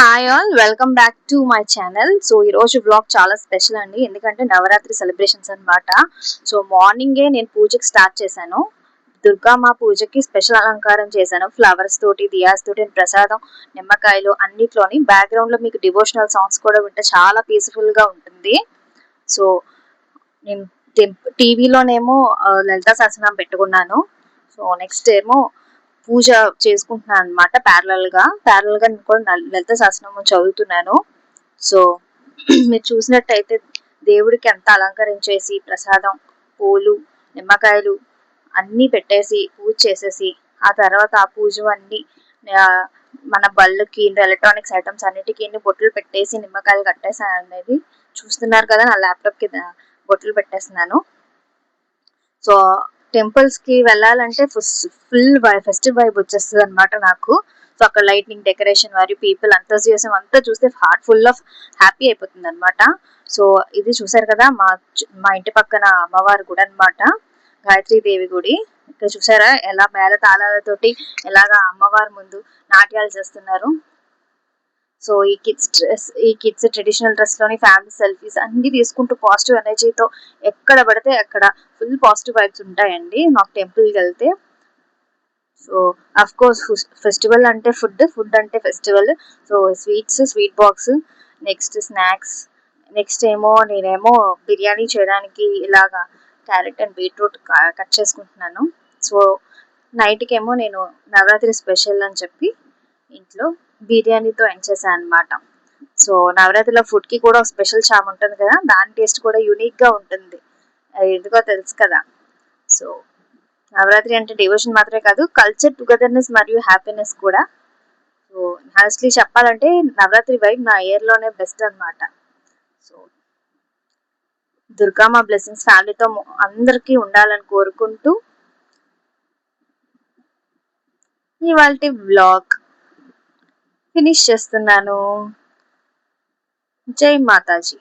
Hi all welcome back to my channel. So ఈ రోజు vlog చాలా స్పెషల్ అండి, ఎందుకంటే నవరాత్రి సెలబ్రేషన్స్ అన్నమాట. సో మార్నింగే నేను పూజకి స్టార్ట్ చేశాను. దుర్గామా పూజకి స్పెషల్ అలంకారం చేశాను, ఫ్లవర్స్ తోటి, దియాస్ తోటి, ప్రసాదం, నిమ్మకాయలు అన్నిట్లోని. బ్యాక్గ్రౌండ్ లో మీకు డివోషనల్ సాంగ్స్ కూడా వింటే చాలా పీస్ఫుల్ గా ఉంటుంది. సో నేను టీవీలోనేమో లలితా సహస్రనామం పెట్టుకున్నాను. సో నెక్స్ట్ ఏమో పూజ చేసుకుంటున్నాను అనమాట. ప్యారలల్ గా నేను కూడా లలిత సహస్రనామం చదువుతున్నాను. సో మీరు చూసినట్టయితే దేవుడికి అంతా అలంకరించేసి ప్రసాదం, పూలు, నిమ్మకాయలు అన్నీ పెట్టేసి పూజ చేసేసి, ఆ తర్వాత ఆ పూజ అన్ని ఆ, మన బళ్ళకి ఎలక్ట్రానిక్స్ ఐటమ్స్ అన్నిటికీ బొట్లు పెట్టేసి నిమ్మకాయలు కట్టేసాను అనేది చూస్తున్నారు కదా. నా ల్యాప్టాప్ కి బొట్లు పెట్టేస్తున్నాను. సో టెంపుల్స్ కి వెళ్ళాలంటే ఫుల్ ఫెస్టివ్ వైబ్ వచ్చేస్తుంది అనమాట నాకు. సో అక్కడ లైటింగ్, డెకరేషన్, మరియు పీపుల్ అంతజియాజం అంతా చూస్తే హార్ట్ ఫుల్ ఆఫ్ హ్యాపీ అయిపోతుంది అనమాట. సో ఇది చూసారు కదా, మా ఇంటి పక్కన అమ్మవారి గుడి అనమాట, గాయత్రీ దేవి గుడి. ఇక్కడ చూసారా ఎలా మేళ తాళాలతోటి ఎలాగా అమ్మవారి ముందు నాట్యాలు చేస్తున్నారు. సో ఈ కిడ్స్ ట్రెడిషనల్ డ్రెస్ లోని ఫ్యామిలీ సెల్ఫీస్ అన్ని తీసుకుంటూ పాజిటివ్ ఎనర్జీతో ఎక్కడ పడితే అక్కడ ఫుల్ పాజిటివ్ వైబ్స్ ఉంటాయండి మాకు టెంపుల్కి వెళ్తే. సో అఫ్ కోర్స్ ఫెస్టివల్ అంటే ఫుడ్ అంటే festival. So sweet box, next snacks, next నేనేమో బిర్యానీ చేయడానికి ఇలాగా క్యారెట్ అండ్ బీట్రూట్ కట్ చేసుకుంటున్నాను. సో నైట్కి ఏమో నేను నవరాత్రి స్పెషల్ అని చెప్పి ఇంట్లో బిర్యానీతో ఎండ్ చేశాను అనమాట. సో నవరాత్రిలో ఫుడ్ కి కూడా ఒక స్పెషల్ చామ్ ఉంటుంది కదా, దాని టేస్ట్ కూడా యూనిక్ గా ఉంటుంది. అది ఎందుకో తెలుసు కదా. సో నవరాత్రి అంటే డివోషన్ మాత్రమే కాదు, కల్చర్, టుగెదర్నెస్ మరియు హ్యాపీనెస్ కూడా. సో హానెస్ట్లీ చెప్పాలంటే నవరాత్రి వైబ్ నా ఇయర్ లోనే బెస్ట్ అనమాట. సో దుర్గామా బ్లెస్సింగ్స్ ఫ్యామిలీతో అందరికీ ఉండాలని కోరుకుంటూ ఇవాల్టి వ్లాగ్ ఫినిష్ చేస్తున్నాను. జై మాతాజీ.